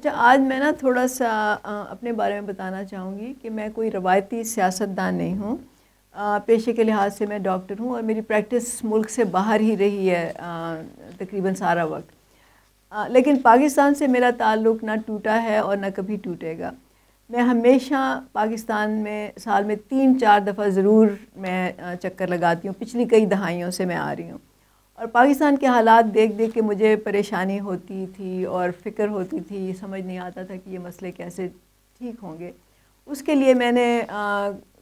اچھا، آج میں نا تھوڑا سا اپنے بارے میں بتانا چاہوں گی کہ میں کوئی روایتی سیاستدان نہیں ہوں. پیشے کے لحاظ سے میں ڈاکٹر ہوں اور میری پریکٹس ملک سے باہر ہی رہی ہے تقریباً سارا وقت. لیکن پاکستان سے میرا تعلق نہ ٹوٹا ہے اور نہ کبھی ٹوٹے گا. میں ہمیشہ پاکستان میں سال میں 3-4 دفعہ ضرور میں چکر لگاتی ہوں. پچھلی کئی دہائیوں سے میں آ رہی ہوں اور پاکستان کے حالات دیکھ دیکھ کے مجھے پریشانی ہوتی تھی اور فکر ہوتی تھی. سمجھ نہیں آتا تھا کہ یہ مسئلے کیسے ٹھیک ہوں گے. اس کے لیے میں نے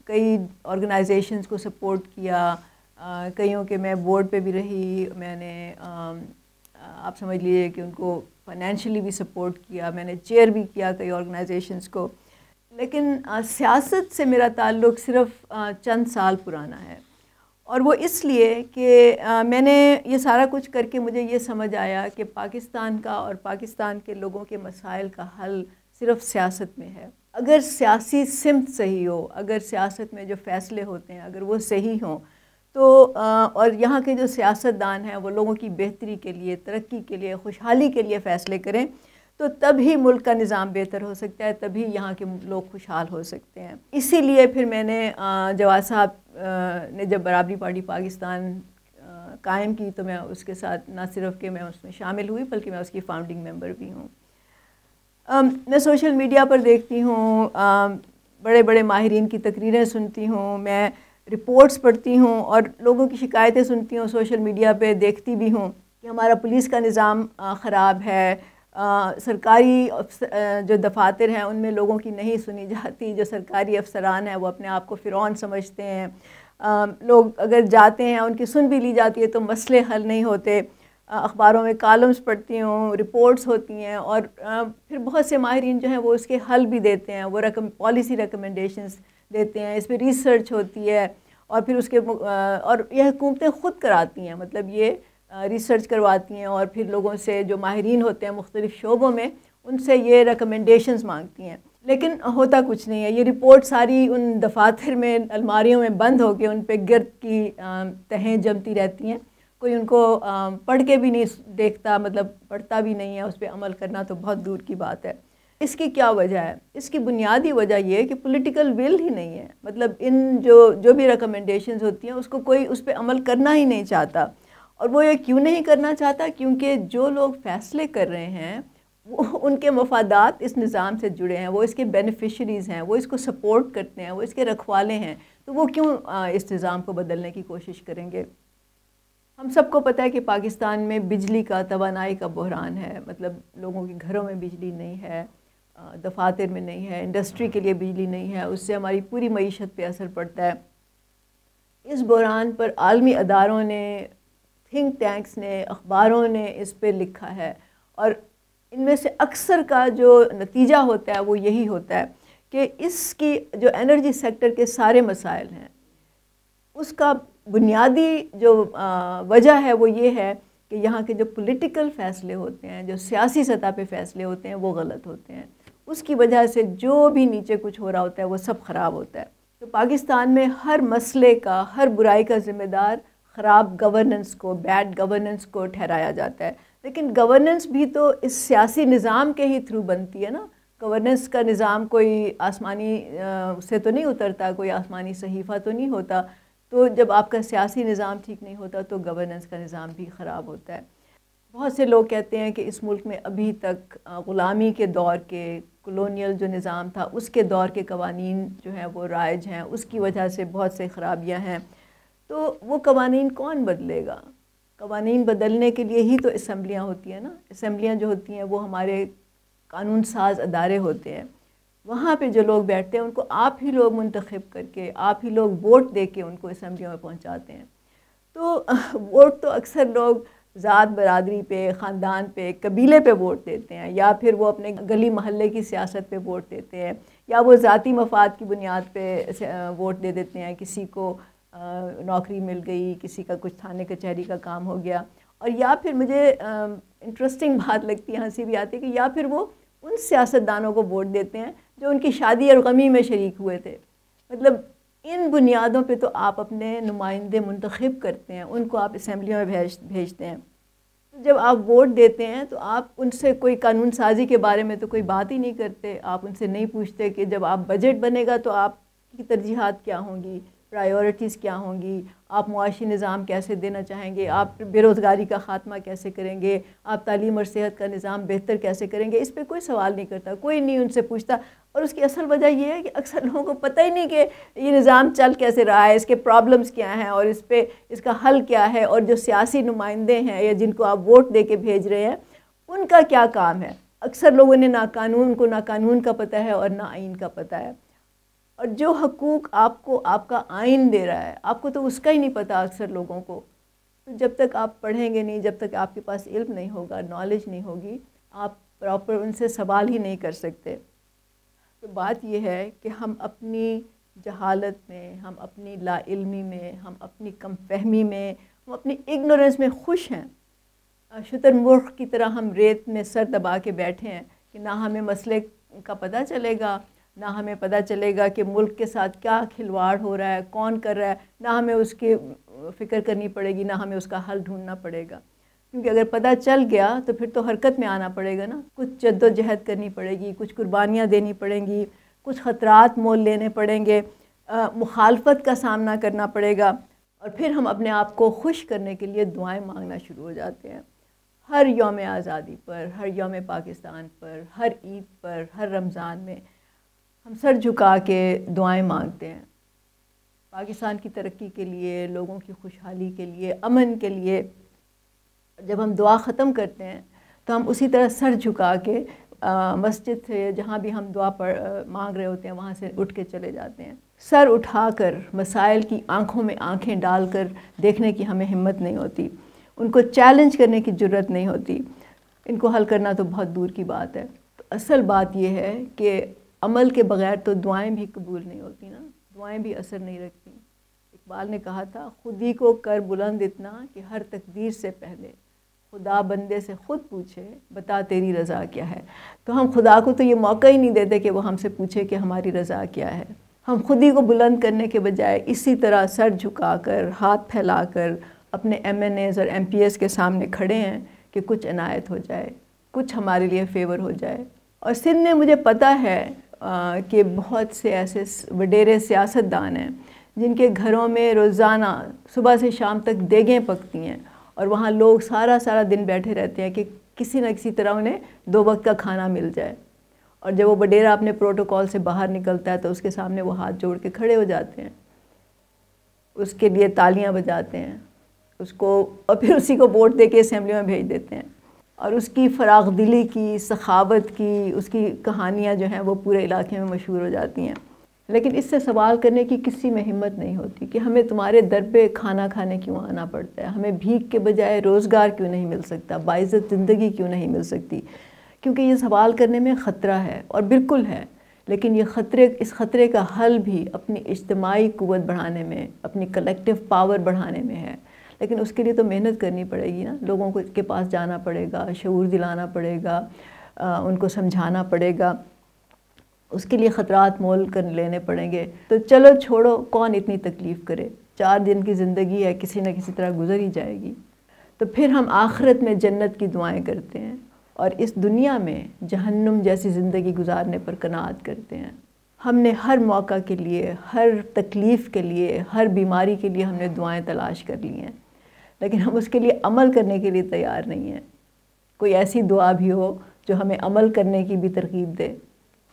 کئی آرگنائزیشنز کو سپورٹ کیا. کئیوں کے میں بورڈ پہ بھی رہی. میں نے آپ سمجھ لیجیے کہ ان کو فائنینشلی بھی سپورٹ کیا. میں نے چیئر بھی کیا کئی آرگنائزیشنز کو. لیکن سیاست سے میرا تعلق صرف چند سال پرانا ہے اور وہ اس لیے کہ میں نے یہ سارا کچھ کر کے مجھے یہ سمجھ آیا کہ پاکستان کا اور پاکستان کے لوگوں کے مسائل کا حل صرف سیاست میں ہے. اگر سیاسی سمت صحیح ہو، اگر سیاست میں جو فیصلے ہوتے ہیں اگر وہ صحیح ہوں تو اور یہاں کے جو سیاستدان ہیں وہ لوگوں کی بہتری کے لیے، ترقی کے لیے، خوشحالی کے لیے فیصلے کریں تو تبھی ملک کا نظام بہتر ہو سکتا ہے، تبھی یہاں کے لوگ خوشحال ہو سکتے ہیں. اسی لیے پھر میں نے جواد صاحب نے جب برابری پارٹی پاکستان قائم کی تو میں اس کے ساتھ نہ صرف کہ میں اس میں شامل ہوئی بلکہ میں اس کی فاؤنڈنگ ممبر بھی ہوں. میں سوشل میڈیا پر دیکھتی ہوں، بڑے بڑے ماہرین کی تقریریں سنتی ہوں، میں رپورٹس پڑھتی ہوں اور لوگوں کی شکایتیں سنتی ہوں. سوشل میڈیا پہ دیکھتی بھی ہوں کہ ہمارا پولیس کا نظام خراب ہے. سرکاری جو دفاتر ہیں ان میں لوگوں کی نہیں سنی جاتی. جو سرکاری افسران ہیں وہ اپنے آپ کو فرعون سمجھتے ہیں. لوگ اگر جاتے ہیں ان کی سن بھی لی جاتی ہے تو مسئلے حل نہیں ہوتے. اخباروں میں کالمز پڑھتی ہوں، رپورٹس ہوتی ہیں اور پھر بہت سے ماہرین جو ہیں وہ اس کے حل بھی دیتے ہیں. وہ پالیسی ریکمنڈیشنز دیتے ہیں. اس پہ ریسرچ ہوتی ہے اور پھر اس کے اور یہ حکومتیں خود کراتی ہیں. مطلب یہ ریسرچ کرواتی ہیں اور پھر لوگوں سے جو ماہرین ہوتے ہیں مختلف شعبوں میں ان سے یہ ریکمنڈیشنز مانگتی ہیں. لیکن ہوتا کچھ نہیں ہے. یہ رپورٹ ساری ان دفاتر میں الماریوں میں بند ہو کے ان پہ گرد کی تہیں جمتی رہتی ہیں. کوئی ان کو پڑھ کے بھی نہیں دیکھتا، مطلب پڑھتا بھی نہیں ہے. اس پہ عمل کرنا تو بہت دور کی بات ہے. اس کی کیا وجہ ہے؟ اس کی بنیادی وجہ یہ ہے کہ پولیٹیکل ول ہی نہیں ہے. مطلب ان جو بھی ریکمنڈیشنز ہوتی ہیں اس کو کوئی اس پہ عمل کرنا ہی نہیں چاہتا. اور وہ یہ کیوں نہیں کرنا چاہتا؟ کیونکہ جو لوگ فیصلے کر رہے ہیں وہ ان کے مفادات اس نظام سے جڑے ہیں، وہ اس کے بینیفیشریز ہیں، وہ اس کو سپورٹ کرتے ہیں، وہ اس کے رکھوالے ہیں. تو وہ کیوں اس نظام کو بدلنے کی کوشش کریں گے؟ ہم سب کو پتہ ہے کہ پاکستان میں بجلی کا، توانائی کا بحران ہے. مطلب لوگوں کے گھروں میں بجلی نہیں ہے، دفاتر میں نہیں ہے، انڈسٹری کے لیے بجلی نہیں ہے. اس سے ہماری پوری معیشت پہ اثر پڑتا ہے. اس بحران پر عالمی اداروں نے، تھنک ٹینکس نے، اخباروں نے اس پہ لکھا ہے اور ان میں سے اکثر کا جو نتیجہ ہوتا ہے وہ یہی ہوتا ہے کہ اس کی جو انرجی سیکٹر کے سارے مسائل ہیں اس کا بنیادی جو وجہ ہے وہ یہ ہے کہ یہاں کے جو پولیٹیکل فیصلے ہوتے ہیں، جو سیاسی سطح پہ فیصلے ہوتے ہیں وہ غلط ہوتے ہیں. اس کی وجہ سے جو بھی نیچے کچھ ہو رہا ہوتا ہے وہ سب خراب ہوتا ہے. تو پاکستان میں ہر مسئلے کا، ہر برائی کا ذمہ دار خراب گورننس کو، بیڈ گورننس کو ٹھہرایا جاتا ہے. لیکن گورننس بھی تو اس سیاسی نظام کے ہی تھرو بنتی ہے نا. گورننس کا نظام کوئی آسمانی سے تو نہیں اترتا، کوئی آسمانی صحیفہ تو نہیں ہوتا. تو جب آپ کا سیاسی نظام ٹھیک نہیں ہوتا تو گورننس کا نظام بھی خراب ہوتا ہے. بہت سے لوگ کہتے ہیں کہ اس ملک میں ابھی تک غلامی کے دور کے، کولونیل جو نظام تھا اس کے دور کے قوانین جو ہیں وہ رائج ہیں، اس کی وجہ سے بہت سے خرابیاں ہیں. تو وہ قوانین کون بدلے گا؟ قوانین بدلنے کے لیے ہی تو اسمبلیاں ہوتی ہیں نا. اسمبلیاں جو ہوتی ہیں وہ ہمارے قانون ساز ادارے ہوتے ہیں. وہاں پہ جو لوگ بیٹھتے ہیں ان کو آپ ہی لوگ منتخب کر کے، آپ ہی لوگ ووٹ دے کے ان کو اسمبلیوں میں پہنچاتے ہیں. تو ووٹ تو اکثر لوگ ذات برادری پہ، خاندان پہ، قبیلے پہ ووٹ دیتے ہیں، یا پھر وہ اپنے گلی محلے کی سیاست پہ ووٹ دیتے ہیں، یا وہ ذاتی مفاد کی بنیاد پہ ووٹ دے دیتے ہیں. کسی کو نوکری مل گئی، کسی کا کچھ تھانے کچہری کا کام ہو گیا. اور یا پھر مجھے انٹرسٹنگ بات لگتی ہے، ہنسی بھی آتی ہے کہ یا پھر وہ ان سیاستدانوں کو ووٹ دیتے ہیں جو ان کی شادی اور غمی میں شریک ہوئے تھے. مطلب ان بنیادوں پہ تو آپ اپنے نمائندے منتخب کرتے ہیں، ان کو آپ اسمبلیوں میں بھیجتے ہیں. جب آپ ووٹ دیتے ہیں تو آپ ان سے کوئی قانون سازی کے بارے میں تو کوئی بات ہی نہیں کرتے. آپ ان سے نہیں پوچھتے کہ جب آپ بجٹ بنے گا تو آپ کی ترجیحات کیا ہوں گی, پرائیورٹیز کیا ہوں گی, آپ معاشی نظام کیسے دینا چاہیں گے, آپ بے روزگاری کا خاتمہ کیسے کریں گے, آپ تعلیم اور صحت کا نظام بہتر کیسے کریں گے. اس پہ کوئی سوال نہیں کرتا, کوئی نہیں ان سے پوچھتا. اور اس کی اصل وجہ یہ ہے کہ اکثر لوگوں کو پتہ ہی نہیں کہ یہ نظام چل کیسے رہا ہے, اس کے پرابلمز کیا ہیں اور اس کا حل کیا ہے, اور جو سیاسی نمائندے ہیں یا جن کو آپ ووٹ دے کے بھیج رہے ہیں ان کا کیا کام ہے. اکثر لوگوں نے نہ قانون کا پتہ ہے اور نہ آئین کا پتہ ہے. اور جو حقوق آپ کو آپ کا آئین دے رہا ہے آپ کو تو اس کا ہی نہیں پتہ اکثر لوگوں کو. تو جب تک آپ پڑھیں گے نہیں, جب تک آپ کے پاس علم نہیں ہوگا, نالج نہیں ہوگی, آپ پراپر ان سے سوال ہی نہیں کر سکتے. تو بات یہ ہے کہ ہم اپنی جہالت میں, ہم اپنی لا علمی میں, ہم اپنی کم فہمی میں, ہم اپنی اگنورنس میں خوش ہیں. شتر مرغ کی طرح ہم ریت میں سر دبا کے بیٹھے ہیں کہ نہ ہمیں مسئلے کا پتہ چلے گا, نہ ہمیں پتہ چلے گا کہ ملک کے ساتھ کیا کھلواڑ ہو رہا ہے, کون کر رہا ہے, نہ ہمیں اس کی فکر کرنی پڑے گی, نہ ہمیں اس کا حل ڈھونڈنا پڑے گا. کیونکہ اگر پتہ چل گیا تو پھر تو حرکت میں آنا پڑے گا نا. کچھ جد و جہد کرنی پڑے گی, کچھ قربانیاں دینی پڑیں گی, کچھ خطرات مول لینے پڑیں گے, مخالفت کا سامنا کرنا پڑے گا. اور پھر ہم اپنے آپ کو خوش کرنے کے لیے دعائیں مانگنا شروع ہو جاتے ہیں. ہر یوم آزادی پر, ہر یوم پاکستان پر, ہر عید پر, ہر رمضان میں ہم سر جھکا کے دعائیں مانگتے ہیں پاکستان کی ترقی کے لیے, لوگوں کی خوشحالی کے لیے, امن کے لیے. جب ہم دعا ختم کرتے ہیں تو ہم اسی طرح سر جھکا کے مسجد سے جہاں بھی ہم دعا مانگ رہے ہوتے ہیں وہاں سے اٹھ کے چلے جاتے ہیں. سر اٹھا کر مسائل کی آنکھوں میں آنکھیں ڈال کر دیکھنے کی ہمیں ہمت نہیں ہوتی, ان کو چیلنج کرنے کی جرت نہیں ہوتی, ان کو حل کرنا تو بہت دور کی بات ہے. تو اصل بات یہ ہے کہ عمل کے بغیر تو دعائیں بھی قبول نہیں ہوتی نا, دعائیں بھی اثر نہیں رکھتی. اقبال نے کہا تھا, خودی کو کر بلند اتنا کہ ہر تقدیر سے پہلے خدا بندے سے خود پوچھے بتا تیری رضا کیا ہے. تو ہم خدا کو تو یہ موقع ہی نہیں دیتے کہ وہ ہم سے پوچھے کہ ہماری رضا کیا ہے. ہم خود ہی کو بلند کرنے کے بجائے اسی طرح سر جھکا کر, ہاتھ پھیلا کر اپنے MNAs اور MPs کے سامنے کھڑے ہیں کہ کچھ عنایت ہو جائے, کچھ ہمارے لیے فیور ہو جائے. اور سندھ میں مجھے پتہ ہے کہ بہت سے ایسے وڈیرے سیاستدان ہیں جن کے گھروں میں روزانہ صبح سے شام تک دیگیں پکتی ہیں اور وہاں لوگ سارا دن بیٹھے رہتے ہیں کہ کسی نہ کسی طرح انہیں 2 وقت کا کھانا مل جائے. اور جب وہ وڈیرا اپنے پروٹوکول سے باہر نکلتا ہے تو اس کے سامنے وہ ہاتھ جوڑ کے کھڑے ہو جاتے ہیں, اس کے لیے تالیاں بجاتے ہیں اس کو, اور پھر اسی کو ووٹ دے کے اسمبلی میں بھیج دیتے ہیں. اور اس کی فراخ دلی کی, سخاوت کی, اس کی کہانیاں جو ہیں وہ پورے علاقے میں مشہور ہو جاتی ہیں. لیکن اس سے سوال کرنے کی کسی میں ہمت نہیں ہوتی کہ ہمیں تمہارے در پہ کھانا کھانے کیوں آنا پڑتا ہے, ہمیں بھیک کے بجائے روزگار کیوں نہیں مل سکتا, باعزت زندگی کیوں نہیں مل سکتی. کیونکہ یہ سوال کرنے میں خطرہ ہے, اور بالکل ہے. لیکن اس خطرے کا حل بھی اپنی اجتماعی قوت بڑھانے میں, اپنی کلیکٹیو پاور بڑھانے میں ہے. لیکن اس کے لیے تو محنت کرنی پڑے گی نا, لوگوں کے پاس جانا پڑے گا, شعور دلانا پڑے گا, ان کو سمجھانا پڑے گا, اس کے لیے خطرات مول کر لینے پڑیں گے. تو چلو چھوڑو, کون اتنی تکلیف کرے, 4 دن کی زندگی ہے, کسی نہ کسی طرح گزر ہی جائے گی. تو پھر ہم آخرت میں جنت کی دعائیں کرتے ہیں اور اس دنیا میں جہنم جیسی زندگی گزارنے پر قناعت کرتے ہیں. ہم نے ہر موقع کے لیے, ہر تکلیف کے لیے, ہر بیماری کے لیے ہم نے دعائیں تلاش کر لی ہیں, لیکن ہم اس کے لیے عمل کرنے کے لیے تیار نہیں ہیں. کوئی ایسی دعا بھی ہو جو ہمیں عمل کرنے کی بھی ترغیب دے.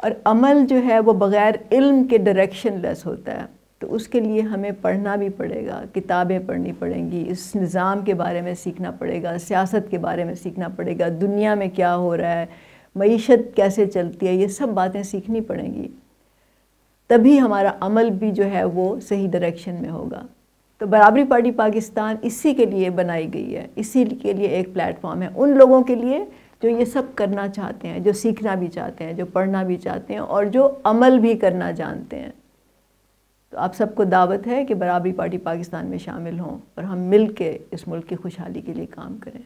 اور عمل جو ہے وہ بغیر علم کے ڈائریکشن لیس ہوتا ہے. تو اس کے لیے ہمیں پڑھنا بھی پڑے گا, کتابیں پڑھنی پڑیں گی, اس نظام کے بارے میں سیکھنا پڑے گا, سیاست کے بارے میں سیکھنا پڑے گا, دنیا میں کیا ہو رہا ہے, معیشت کیسے چلتی ہے, یہ سب باتیں سیکھنی پڑیں گی. تبھی ہمارا عمل بھی جو ہے وہ صحیح ڈائریکشن میں ہوگا. تو برابری پارٹی پاکستان اسی کے لیے بنائی گئی ہے, اسی کے لیے ایک پلیٹ فارم ہے ان لوگوں کے لیے جو یہ سب کرنا چاہتے ہیں, جو سیکھنا بھی چاہتے ہیں, جو پڑھنا بھی چاہتے ہیں, اور جو عمل بھی کرنا جانتے ہیں. تو آپ سب کو دعوت ہے کہ برابری پارٹی پاکستان میں شامل ہوں اور ہم مل کے اس ملک کی خوشحالی کے لیے کام کریں.